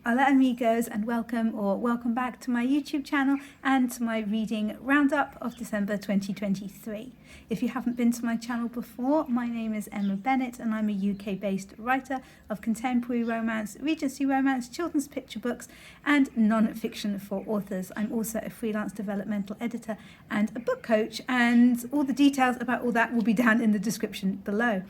Hola amigos, and welcome back to my YouTube channel and to my reading roundup of December 2023. If you haven't been to my channel before, my name is Emma Bennet and I'm a UK-based writer of contemporary romance, Regency romance, children's picture books and non-fiction for authors. I'm also a freelance developmental editor and a book coach, and all the details about all that will be down in the description below.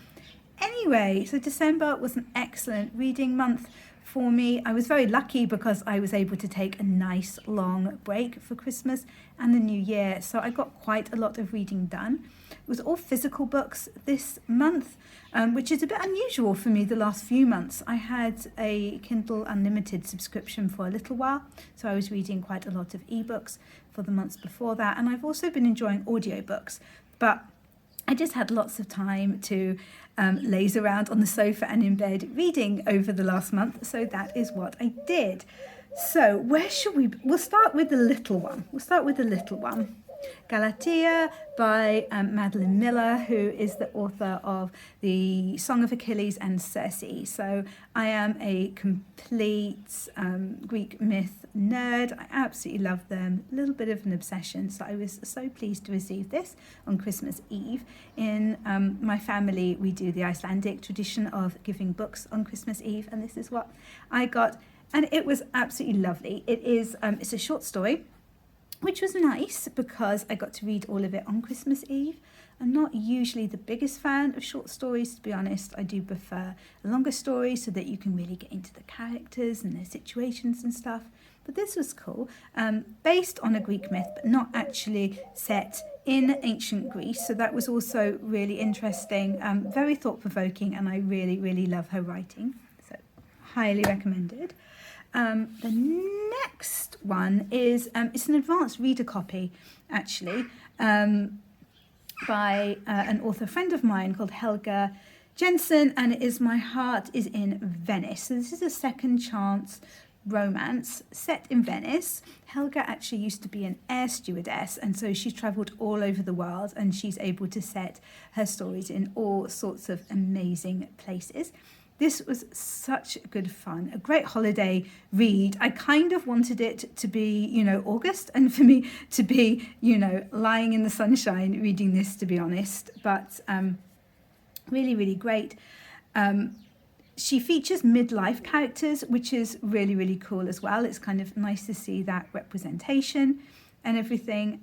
Anyway, so December was an excellent reading month for me. I was very lucky because I was able to take a nice long break for Christmas and the New Year, so I got quite a lot of reading done. It was all physical books this month, which is a bit unusual for me the last few months. I had a Kindle Unlimited subscription for a little while, so I was reading quite a lot of ebooks for the months before that, and I've also been enjoying audiobooks, but I just had lots of time to laze around on the sofa and in bed reading over the last month, so that is what I did. So where should we'll start with the little one. Galatea by Madeline Miller, who is the author of The Song of Achilles and Circe. So I am a complete Greek myth nerd. I absolutely love them, a little bit of an obsession. So I was so pleased to receive this on Christmas Eve. In my family, we do the Icelandic tradition of giving books on Christmas Eve, and this is what I got, and it was absolutely lovely. It is it's a short story, which was nice because I got to read all of it on Christmas Eve. I'm not usually the biggest fan of short stories, to be honest. I do prefer a longer story so that you can really get into the characters and their situations and stuff. But this was cool, based on a Greek myth, but not actually set in ancient Greece. So that was also really interesting, very thought-provoking, and I really, really love her writing. So highly recommended. The next one is, it's an advanced reader copy, actually, by an author friend of mine called Helga Jensen, and it is My Heart is in Venice. So this is a second chance romance set in Venice. Helga actually used to be an air stewardess, and so she's travelled all over the world, and she's able to set her stories in all sorts of amazing places. This was such good fun, a great holiday read. I kind of wanted it to be, August, and for me to be, lying in the sunshine reading this, to be honest, but really, really great. She features midlife characters, which is really, really cool as well. It's kind of nice to see that representation and everything.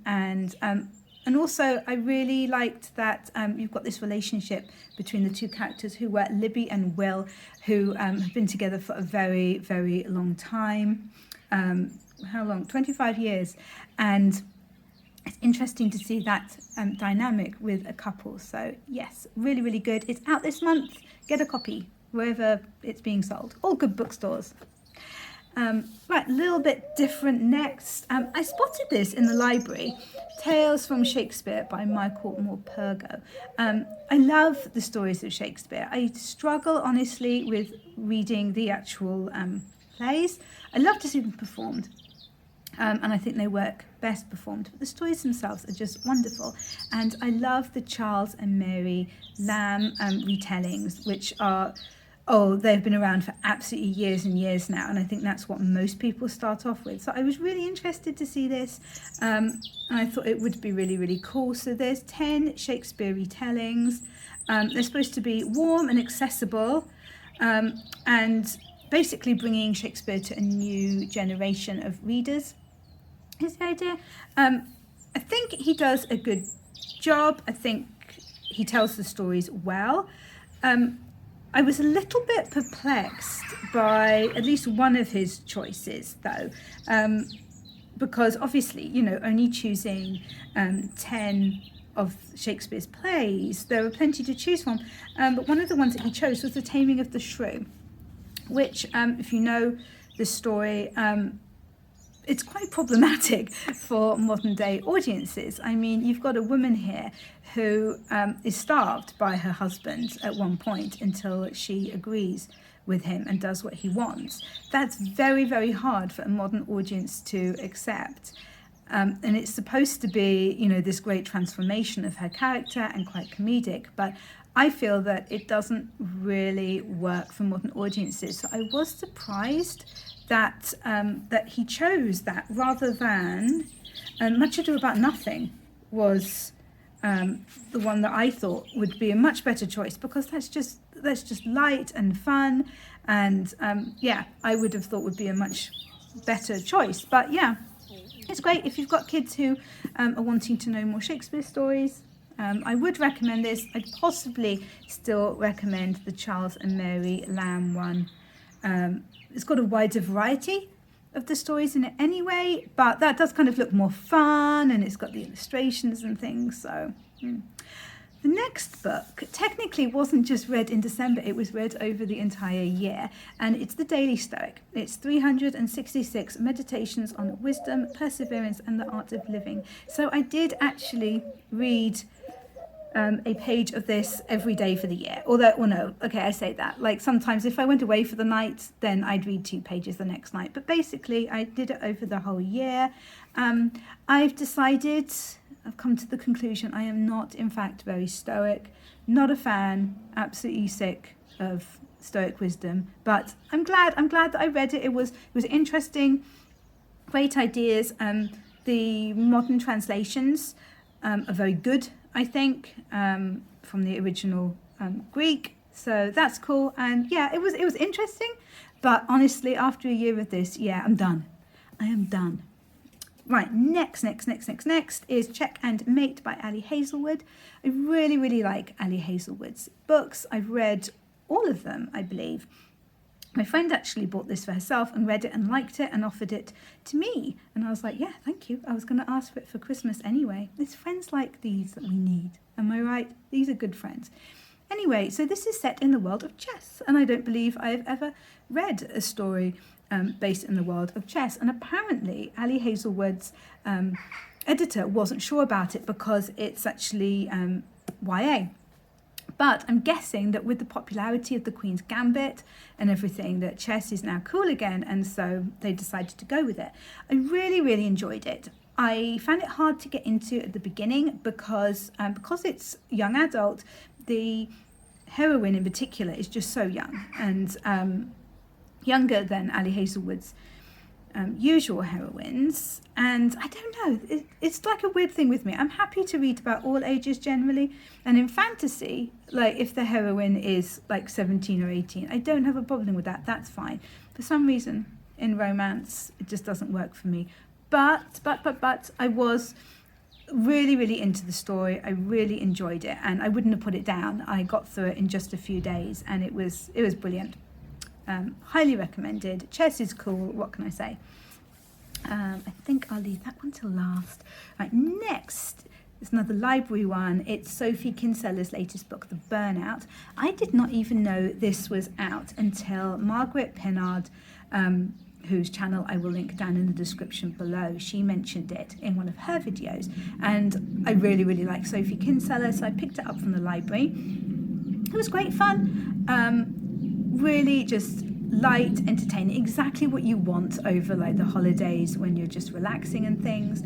And also, I really liked that you've got this relationship between the two characters who were Libby and Will, who have been together for a very, very long time. How long? 25 years. And it's interesting to see that dynamic with a couple. So yes, really, really good. It's out this month. Get a copy wherever it's being sold. All good bookstores. Right, a little bit different next. I spotted this in the library, Tales from Shakespeare by Michael Morpurgo. I love the stories of Shakespeare. I struggle, honestly, with reading the actual plays. I love to see them performed, and I think they work best performed. But the stories themselves are just wonderful. And I love the Charles and Mary Lamb retellings, which are... they've been around for absolutely years and years now, and I think that's what most people start off with. So I was really interested to see this, and I thought it would be really, really cool. So there's 10 Shakespeare retellings. They're supposed to be warm and accessible, and basically bringing Shakespeare to a new generation of readers is the idea. I think he does a good job. I think he tells the stories well. I was a little bit perplexed by at least one of his choices, though, because obviously, only choosing 10 of Shakespeare's plays, there were plenty to choose from, but one of the ones that he chose was The Taming of the Shrew, which, if you know the story, it's quite problematic for modern day audiences. I mean, you've got a woman here who is starved by her husband at one point until she agrees with him and does what he wants. That's very, very hard for a modern audience to accept. And it's supposed to be, this great transformation of her character and quite comedic, but I feel that it doesn't really work for modern audiences. So I was surprised that that he chose that rather than Much Ado About Nothing was the one that I thought would be a much better choice, because that's just light and fun, and yeah, I would have thought would be a much better choice. But yeah, it's great if you've got kids who are wanting to know more Shakespeare stories. I would recommend this. I'd possibly still recommend the Charles and Mary Lamb one. It's got a wider variety of the stories in it anyway, but that does kind of look more fun, and it's got the illustrations and things. So the next book technically wasn't just read in December, it was read over the entire year, and it's The Daily Stoic. It's 366 meditations on wisdom, perseverance, and the art of living. So I did actually read a page of this every day for the year. Although, well, no, okay, I say that. Like sometimes if I went away for the night, then I'd read 2 pages the next night. But basically, I did it over the whole year. I've come to the conclusion I am not, in fact, very Stoic. Not a fan, absolutely sick of Stoic wisdom. But I'm glad that I read it. It was interesting, great ideas. The modern translations are very good, I think, from the original Greek. So that's cool. And yeah, it was interesting. But honestly, after a year of this, yeah, I'm done. I am done. Right, next is Check and Mate by Ali Hazelwood. I really like Ali Hazelwood's books. I've read all of them, I believe. My friend actually bought this for herself and read it and liked it and offered it to me. And I was like, yeah, thank you. I was going to ask for it for Christmas anyway. It's friends like these that we need. Am I right? These are good friends. Anyway, so this is set in the world of chess. And I don't believe I've ever read a story based in the world of chess. And apparently Ali Hazelwood's editor wasn't sure about it because it's actually YA. But I'm guessing that with the popularity of the Queen's Gambit and everything, that chess is now cool again, and so they decided to go with it. I really enjoyed it. I found it hard to get into at the beginning because it's young adult. The heroine in particular is just so young, and younger than Ali Hazelwood's usual heroines. And I don't know, it's like a weird thing with me. I'm happy to read about all ages generally, and in fantasy, like if the heroine is like 17 or 18, I don't have a problem with that. That's fine. For some reason in romance it just doesn't work for me. But I was really into the story. I really enjoyed it, and I wouldn't have put it down. I got through it in just a few days, and it was brilliant. Highly recommended. Chess is cool, what can I say? I think I'll leave that one till last. Right, next is another library one. It's Sophie Kinseller's latest book, The Burnout. I did not even know this was out until Margaret Pennard, whose channel I will link down in the description below. She mentioned it in one of her videos, and I really like Sophie Kinseller, so I picked it up from the library. It was great fun. Really just light, entertaining, exactly what you want over like the holidays when you're just relaxing and things.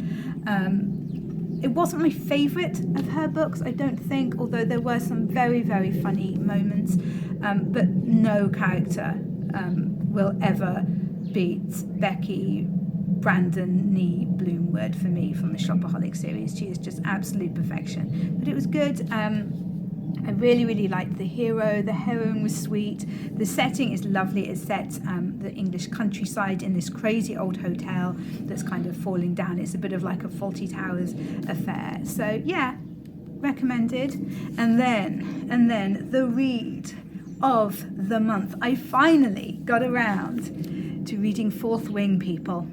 It wasn't my favourite of her books, I don't think, although there were some very funny moments, but no character will ever beat Becky Brandon Nee Bloomwood for me from the Shopaholic series. She is just absolute perfection. But it was good. I really liked the hero. The heroine was sweet. The setting is lovely. It's set the English countryside in this crazy old hotel that's kind of falling down. It's a bit of like a Fawlty Towers affair. So yeah, recommended. And then the read of the month. I finally got around to reading Fourth Wing, people.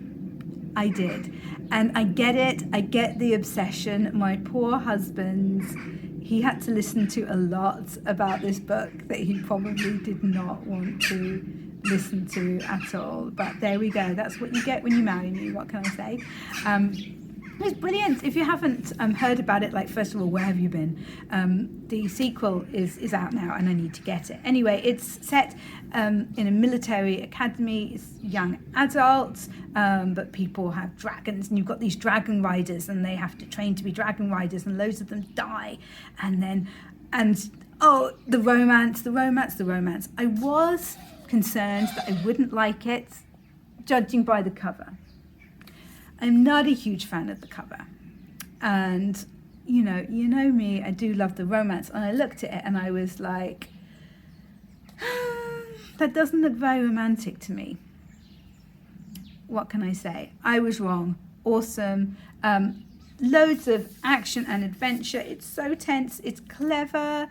I did. And I get it. I get the obsession. My poor husband, he had to listen to a lot about this book that he probably did not want to listen to at all. But there we go. That's what you get when you marry me. What can I say? It was brilliant. If you haven't heard about it, like, first of all, where have you been? The sequel is out now, and I need to get it. Anyway, it's set in a military academy. It's young adults, but people have dragons, and you've got these dragon riders, and they have to train to be dragon riders, and loads of them die. The romance. I was concerned that I wouldn't like it, judging by the cover. I'm not a huge fan of the cover. And, you know me, I do love the romance. And I looked at it and I was like, that doesn't look very romantic to me. What can I say? I was wrong. Awesome. Loads of action and adventure. It's so tense. It's clever.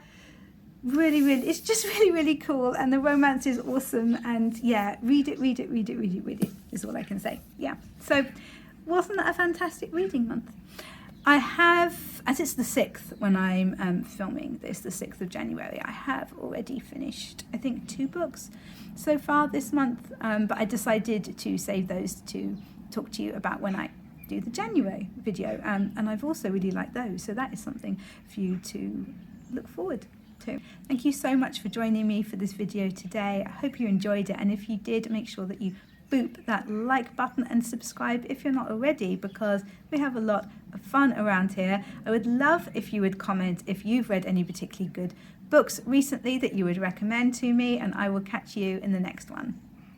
Really, it's just really cool. And the romance is awesome. And yeah, read it is all I can say. Yeah. So wasn't that a fantastic reading month? I have, as it's the 6th when I'm filming this, the 6th of January, I have already finished, I think, 2 books so far this month. But I decided to save those to talk to you about when I do the January video. And I've also really liked those. So that is something for you to look forward to. Thank you so much for joining me for this video today. I hope you enjoyed it. And if you did, make sure that you boop that like button and subscribe if you're not already, because we have a lot of fun around here. I would love if you would comment if you've read any particularly good books recently that you would recommend to me, and I will catch you in the next one.